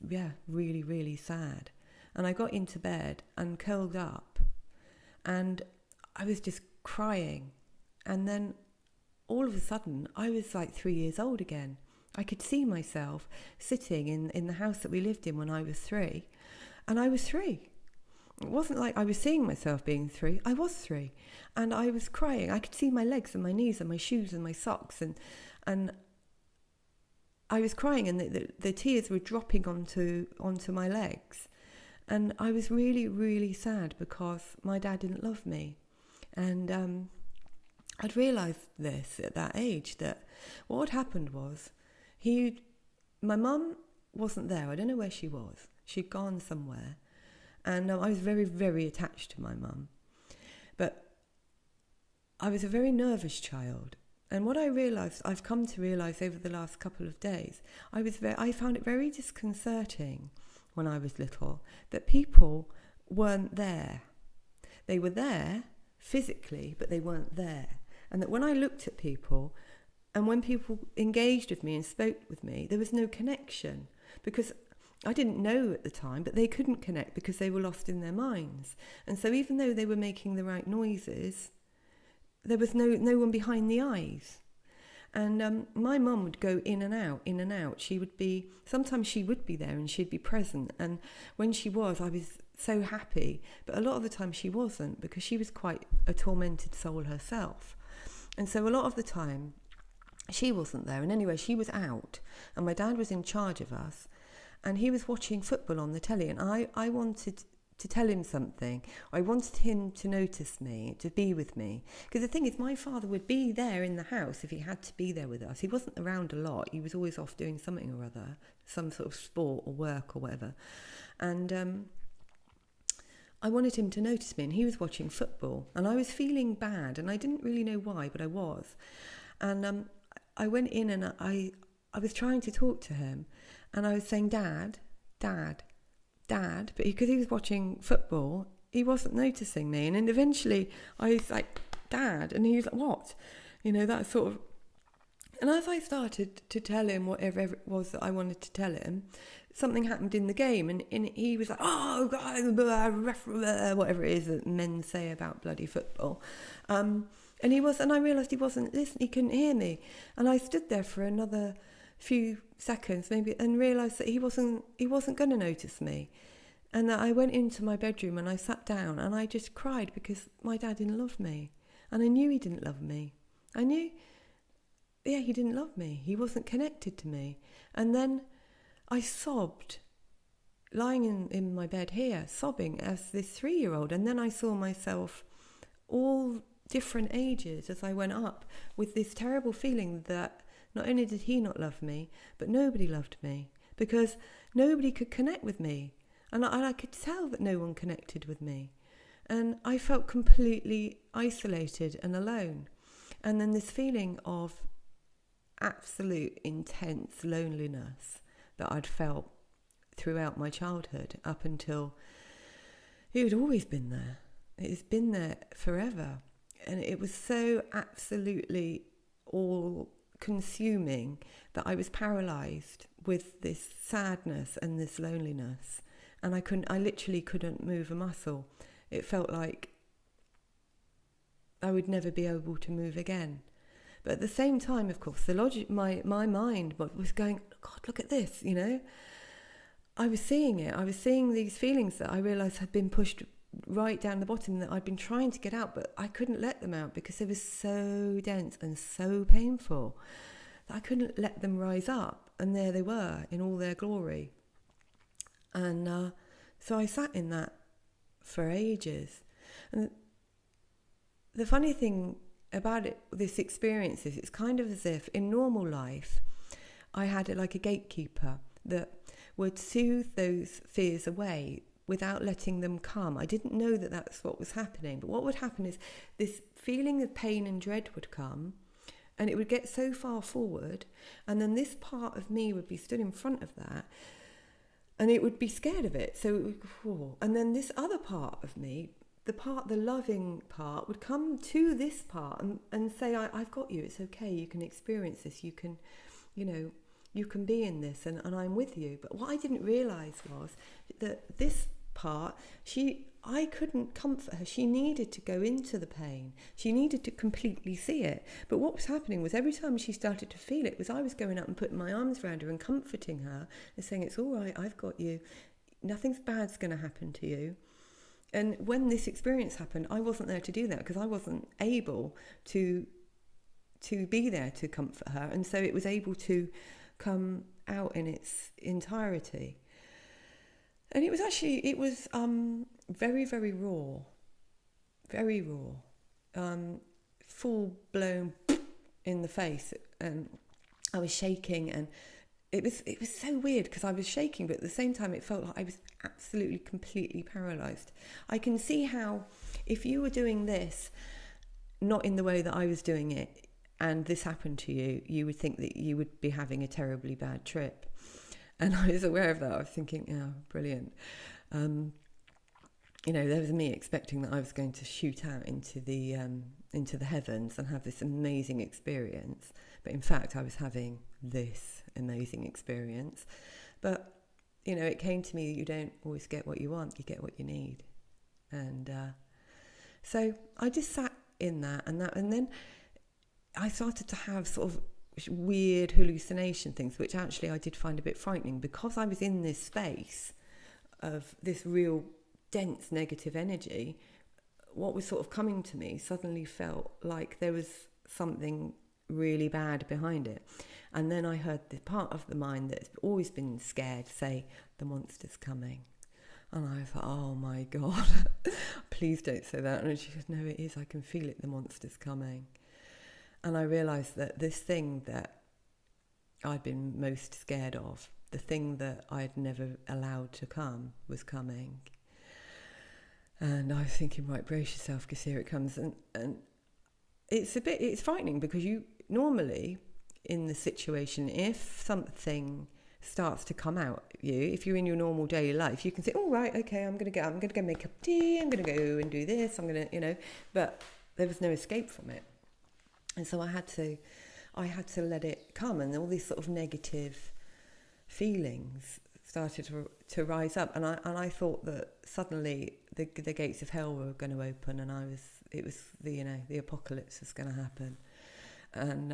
really, really sad. And I got into bed and curled up, and I was just crying. And then all of a sudden, I was like 3 years old again. I could see myself sitting in the house that we lived in when I was 3. And I was 3. It wasn't like I was seeing myself being 3. I was 3. And I was crying. I could see my legs and my knees and my shoes and my socks. And I was crying, and the tears were dropping onto my legs. And I was really, really sad because my dad didn't love me. And I'd realised this at that age, that what had happened was my mum wasn't there. I don't know where she was. She'd gone somewhere. And I was very, very attached to my mum. But I was a very nervous child. And what I've come to realise over the last couple of days, I found it very disconcerting when I was little that people weren't there. They were there, physically, but they weren't there. And that when I looked at people, and when people engaged with me and spoke with me, there was no connection, because I didn't know at the time, but they couldn't connect because they were lost in their minds. And so even though they were making the right noises, there was no one behind the eyes. And my mum would go in and out, in and out. Sometimes she would be there and she'd be present. And when she was, I was so happy. But a lot of the time she wasn't, because she was quite a tormented soul herself. And so a lot of the time she wasn't there. And anyway, she was out. And my dad was in charge of us. And he was watching football on the telly. And I wanted to tell him something. I wanted him to notice me, to be with me. Because the thing is, my father would be there in the house if he had to be there with us. He wasn't around a lot. He was always off doing something or other, some sort of sport or work or whatever. And I wanted him to notice me, and he was watching football. And I was feeling bad, and I didn't really know why, but I was. And I went in and I was trying to talk to him, and I was saying, Dad, but because he was watching football, he wasn't noticing me. And then eventually I was like, Dad, and he was like, what? That sort of... And as I started to tell him whatever it was that I wanted to tell him, something happened in the game, and he was like, oh, God, whatever it is that men say about bloody football. And I realised he wasn't listening, he couldn't hear me. And I stood there for another few seconds maybe and realised that he wasn't going to notice me. And that I went into my bedroom and I sat down and I just cried because my dad didn't love me. And I knew he didn't love me. I knew, he didn't love me. He wasn't connected to me. And then I sobbed, lying in my bed here, sobbing as this 3-year-old. And then I saw myself all different ages as I went up, with this terrible feeling that not only did he not love me, but nobody loved me, because nobody could connect with me. And I could tell that no one connected with me. And I felt completely isolated and alone. And then this feeling of absolute intense loneliness that I'd felt throughout my childhood up until... It had always been there. It has been there forever. And it was so absolutely all-consuming that I was paralysed with this sadness and this loneliness. And I literally couldn't move a muscle. It felt like I would never be able to move again. But at the same time, of course, the logic, my mind was going, God, look at this, I was seeing it. I was seeing these feelings that I realised had been pushed right down the bottom, that I'd been trying to get out, but I couldn't let them out because they were so dense and so painful that I couldn't let them rise up. And there they were in all their glory. And so I sat in that for ages. And the funny thing about this experience is it's kind of as if in normal life I had like a gatekeeper that would soothe those fears away without letting them come. I didn't know that that's what was happening. But what would happen is this feeling of pain and dread would come, and it would get so far forward, and then this part of me would be stood in front of that, and it would be scared of it. So it would, whoa. And then this other part of me, the loving part, would come to this part and say, I've got you, it's okay, you can experience this, you can be in this, and I'm with you. But what I didn't realise was that this part, I couldn't comfort her. She needed to go into the pain. She needed to completely see it. But what was happening was every time she started to feel it, was I was going up and putting my arms around her and comforting her and saying, it's all right, I've got you. Nothing bad's going to happen to you. And when this experience happened, I wasn't there to do that because I wasn't able to be there to comfort her. And so it was able to come out in its entirety. And it was very, very raw, full blown in the face. And I was shaking, and it was so weird because I was shaking, but at the same time it felt like I was absolutely, completely paralysed. I can see how if you were doing this, not in the way that I was doing it, and this happened to you, you would think that you would be having a terribly bad trip. And I was aware of that. I was thinking, oh, brilliant. there was me expecting that I was going to shoot out into the heavens and have this amazing experience. But in fact, I was having this amazing experience. But, it came to me that you don't always get what you want, you get what you need. And so I just sat in that, and then I started to have sort of weird hallucination things, which actually I did find a bit frightening, because I was in this space of this real dense negative energy. What was sort of coming to me suddenly felt like there was something really bad behind it. And then I heard the part of the mind that's always been scared say, the monster's coming. And I thought, oh my God, please don't say that. And she said, no, it is, I can feel it, the monster's coming. And I realised that this thing that I'd been most scared of, the thing that I'd never allowed to come, was coming. And I was thinking, right, brace yourself, because here it comes. And it's frightening, because you normally, in the situation, if something starts to come out at you, if you're in your normal daily life, you can say, oh, right, okay, I'm going to go make a cup of tea, I'm going to go and do this, I'm going to, but there was no escape from it. And so I had to let it come, and all these sort of negative feelings started to rise up, and I thought that suddenly the gates of hell were going to open, and it was the apocalypse was going to happen. And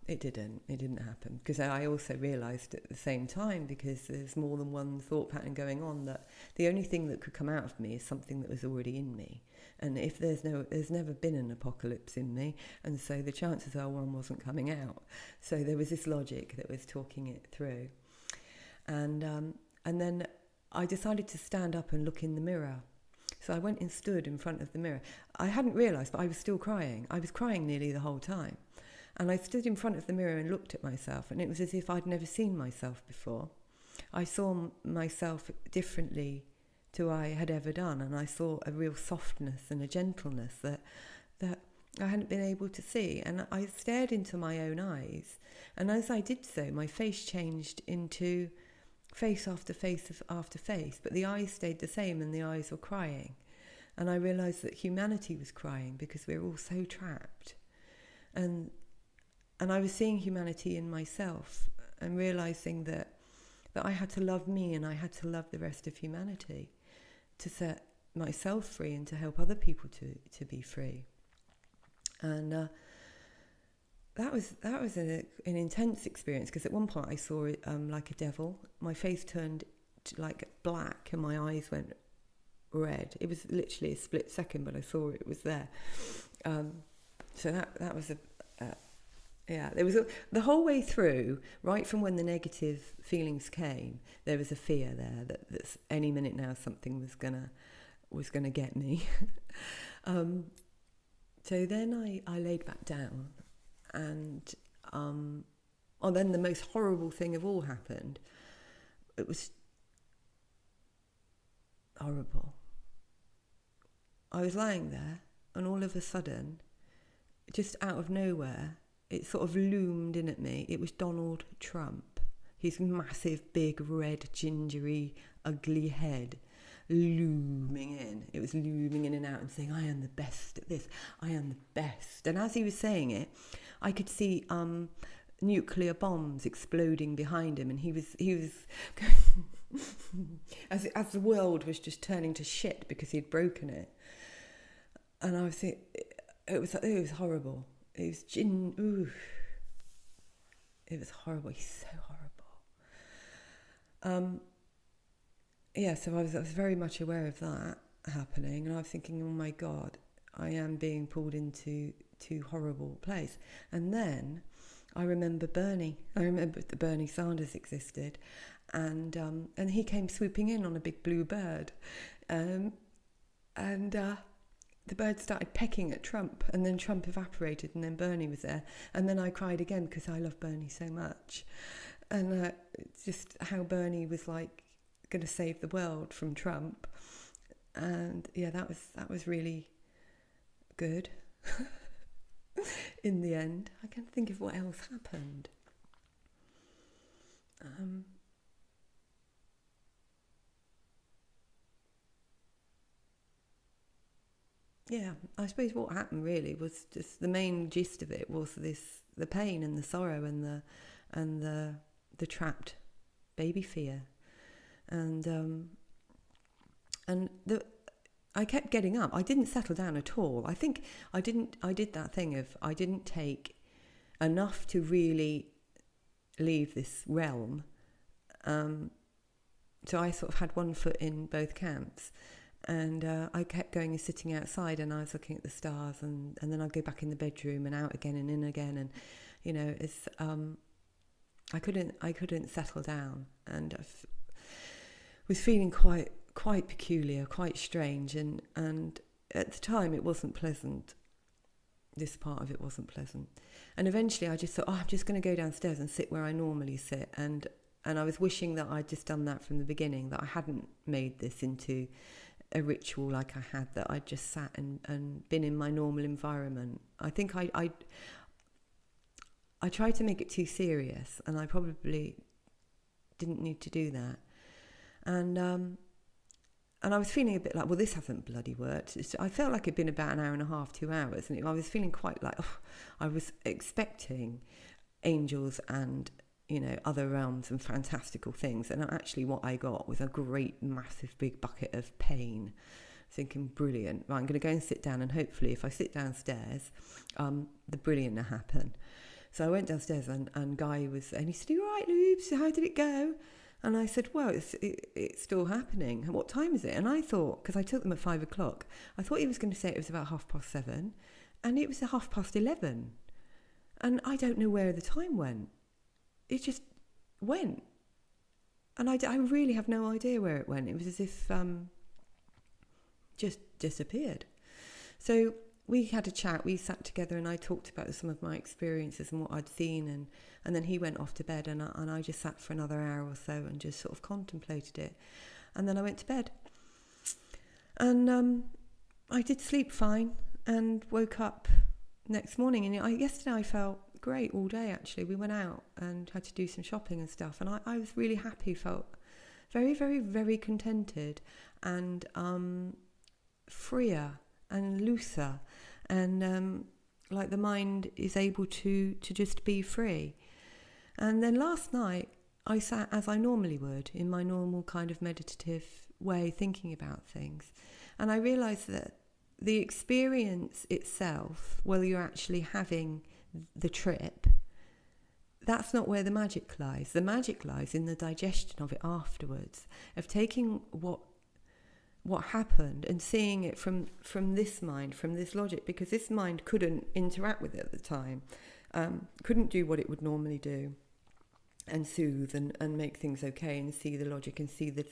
it didn't happen, because I also realised at the same time, because there's more than one thought pattern going on, that the only thing that could come out of me is something that was already in me. And if there's never been an apocalypse in me, and so the chances are one wasn't coming out. So there was this logic that was talking it through. And then I decided to stand up and look in the mirror. So I went and stood in front of the mirror. I hadn't realised, but I was still crying. I was crying nearly the whole time. And I stood in front of the mirror and looked at myself, and it was as if I'd never seen myself before. I saw myself differently to I had ever done, and I saw a real softness and a gentleness that I hadn't been able to see. And I stared into my own eyes, and as I did so, my face changed into face after face after face, but the eyes stayed the same, and the eyes were crying. And I realised that humanity was crying, because we're all so trapped. And I was seeing humanity in myself, and realising that I had to love me, and I had to love the rest of humanity, to set myself free and to help other people to be free. And that was an intense experience, because at one point I saw it like a devil. My face turned like black, and my eyes went red. It was literally a split second, but I saw it was there. So that was there was the whole way through, right from when the negative feelings came, there was a fear there that any minute now something was gonna get me. So then I laid back down, and then the most horrible thing of all happened. It was horrible. I was lying there, and all of a sudden, just out of nowhere, it sort of loomed in at me. It was Donald Trump. His massive, big, red, gingery, ugly head looming in. It was looming in and out and saying, I am the best at this. I am the best. And as he was saying it, I could see nuclear bombs exploding behind him. And he was as the world was just turning to shit because he'd broken it. And I was thinking, it was horrible. It was horrible. He's so horrible. So I was very much aware of that happening, and I was thinking, oh my God, I am being pulled into a horrible place. And then I remember Bernie. I remembered that Bernie Sanders existed, and he came swooping in on a big blue bird, and the bird started pecking at Trump, and then Trump evaporated, and then Bernie was there. And then I cried again, because I love Bernie so much. And it's just how Bernie was like going to save the world from Trump. And yeah, that was really good. In the end, I can't think of what else happened. yeah, I suppose what happened really was just the main gist of it was the pain and the sorrow and the trapped baby fear, and I kept getting up. I didn't settle down at all. I think I did that thing of I didn't take enough to really leave this realm. So I sort of had one foot in both camps, and I kept going and sitting outside, and I was looking at the stars, and then I'd go back in the bedroom and out again and in again, and it's I couldn't settle down, and was feeling quite peculiar, quite strange, and at the time it wasn't pleasant. This part of it wasn't pleasant, and eventually I just thought, I'm just going to go downstairs and sit where I normally sit, and I was wishing that I'd just done that from the beginning, that I hadn't made this into a ritual like I had, that I'd just sat and been in my normal environment. I think I tried to make it too serious, and I probably didn't need to do that. And I was feeling a bit like, well, this hasn't bloody worked. I felt like it'd been about an hour and a half, 2 hours, and I was feeling quite like, I was expecting angels and other realms and fantastical things, and actually what I got was a great massive big bucket of pain. Thinking, brilliant, right, I'm going to go and sit down, and hopefully if I sit downstairs the brilliant will happen. So I went downstairs, and Guy was, and he said, "You all right, Lubes? How did it go?" And I said, "Well, it's still happening. What time is it?" And I thought, because I took them at 5 o'clock, I thought he was going to say it was about 7:30, and it was 11:30, and I don't know where the time went. It just went, and I really have no idea where it went. It was as if just disappeared. So we had a chat, we sat together, and I talked about some of my experiences and what I'd seen, and then he went off to bed, and I just sat for another hour or so and just sort of contemplated it, and then I went to bed, and I did sleep fine and woke up next morning, and yesterday I felt great all day. Actually, we went out and had to do some shopping and stuff, and I was really happy, felt very, very, very contented, and freer and looser, and like the mind is able to just be free. And then last night I sat as I normally would, in my normal kind of meditative way, thinking about things, and I realised that the experience itself, whether you're actually having the trip, that's not where the magic lies. The magic lies in the digestion of it afterwards, of taking what happened and seeing it from this mind, from this logic, because this mind couldn't interact with it at the time, couldn't do what it would normally do and soothe and make things okay, and see the logic and see the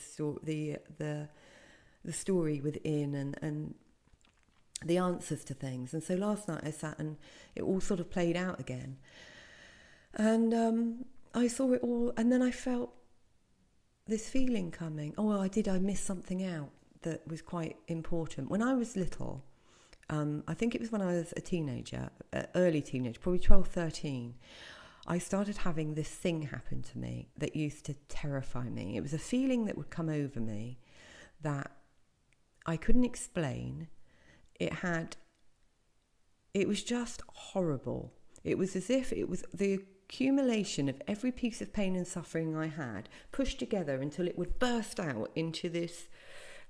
story within and the answers to things. And so last night I sat and it all sort of played out again, and I saw it all, and then I felt this feeling coming. Oh, well, I missed something out that was quite important. When I was little, I think it was when I was a teenager, early teenage, probably 12, 13, I started having this thing happen to me that used to terrify me. It was a feeling that would come over me that I couldn't explain. It was just horrible. It was as if it was the accumulation of every piece of pain and suffering I had pushed together until it would burst out into this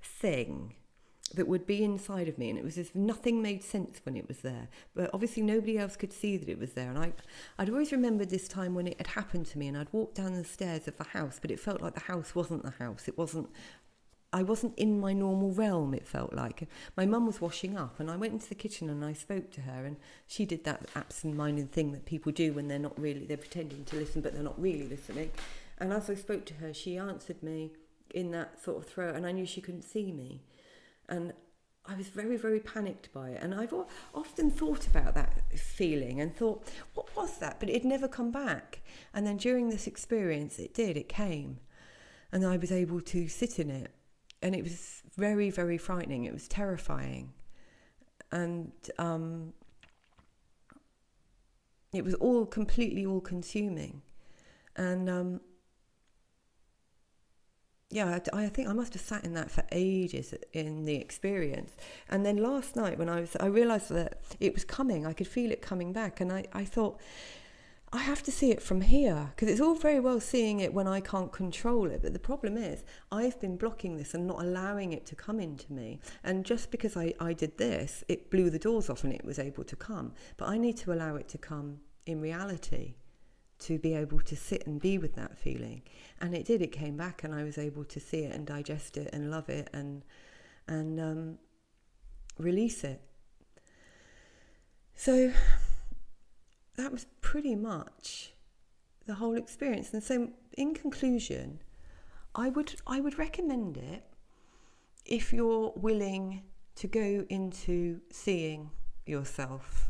thing that would be inside of me, and it was as if nothing made sense when it was there, but obviously nobody else could see that it was there. And I'd always remembered this time when it had happened to me, and I'd walked down the stairs of the house, but it felt like the house wasn't the house. I wasn't in my normal realm, it felt like. My mum was washing up, and I went into the kitchen and I spoke to her, and she did that absent-minded thing that people do when they're pretending to listen, but they're not really listening. And as I spoke to her, she answered me in that sort of throw, and I knew she couldn't see me. And I was very, very panicked by it. And I've often thought about that feeling and thought, what was that? But it had never come back. And then during this experience, it came. And I was able to sit in it. And it was very, very frightening. It was terrifying. And it was all completely all-consuming. And yeah, I think I must have sat in that for ages in the experience. And then last night when I realised that it was coming, I could feel it coming back. And I thought, I have to see it from here, because it's all very well seeing it when I can't control it. But the problem is I've been blocking this and not allowing it to come into me. And just because I did this, it blew the doors off and it was able to come. But I need to allow it to come in reality, to be able to sit and be with that feeling. And it did, it came back, and I was able to see it and digest it and love it and release it. So that was pretty much the whole experience. And so in conclusion, I would recommend it if you're willing to go into seeing yourself.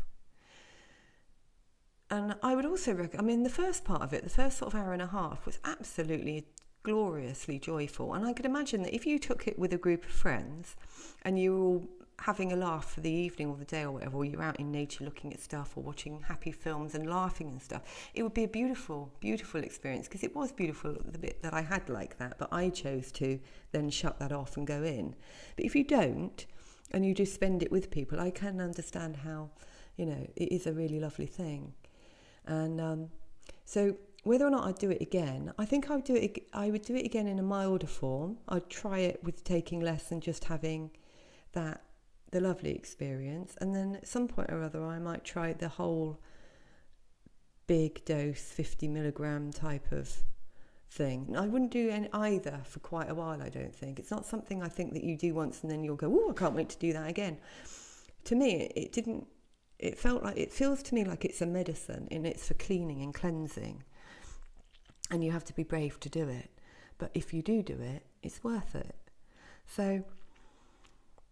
And I would also the first part of it, the first sort of hour and a half, was absolutely gloriously joyful. And I could imagine that if you took it with a group of friends and you were all having a laugh for the evening or the day or whatever, or you're out in nature looking at stuff or watching happy films and laughing and stuff, it would be a beautiful, beautiful experience, because it was beautiful, the bit that I had like that, but I chose to then shut that off and go in. But if you don't, and you just spend it with people, I can understand how, it is a really lovely thing. And so whether or not I'd do it again, I think I would do it again in a milder form. I'd try it with taking less and just having the lovely experience. And then at some point or other, I might try the whole big dose, 50 milligram type of thing. I wouldn't do either for quite a while, I don't think. It's not something I think that you do once and then you'll go, oh, I can't wait to do that again. To me, it feels to me like it's a medicine, and it's for cleaning and cleansing. And you have to be brave to do it. But if you do it, it's worth it. So,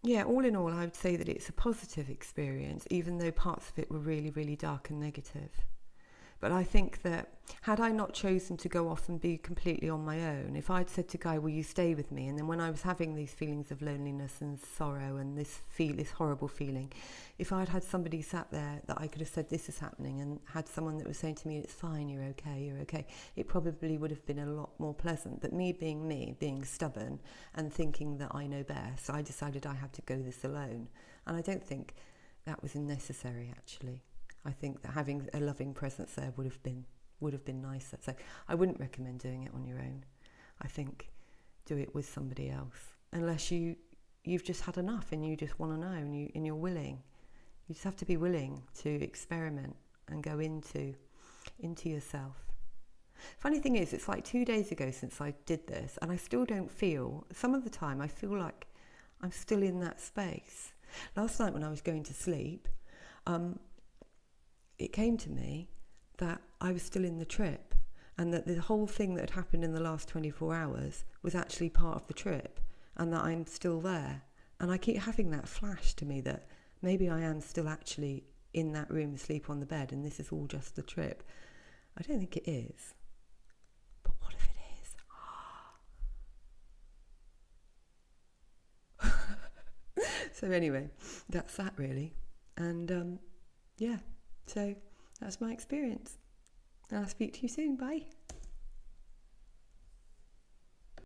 yeah, all in all, I would say that it's a positive experience, even though parts of it were really, really dark and negative. But I think that had I not chosen to go off and be completely on my own, if I'd said to Guy, will you stay with me? And then when I was having these feelings of loneliness and sorrow and this horrible feeling, if I'd had somebody sat there that I could have said, this is happening, and had someone that was saying to me, it's fine, you're okay, it probably would have been a lot more pleasant. But me, being stubborn and thinking that I know best, I decided I had to go this alone. And I don't think that was necessary, actually. I think that having a loving presence there would have been nicer. So I wouldn't recommend doing it on your own. I think do it with somebody else, unless you've just had enough and you just want to know and you're willing. You just have to be willing to experiment and go into yourself. Funny thing is, it's like 2 days ago since I did this, and I still don't feel. Some of the time, I feel like I'm still in that space. Last night when I was going to sleep, it came to me that I was still in the trip, and that the whole thing that had happened in the last 24 hours was actually part of the trip, and that I'm still there. And I keep having that flash to me that maybe I am still actually in that room asleep on the bed, and this is all just the trip. I don't think it is. But what if it is? So anyway, that's that really. And yeah. So that's my experience. And I'll speak to you soon. Bye.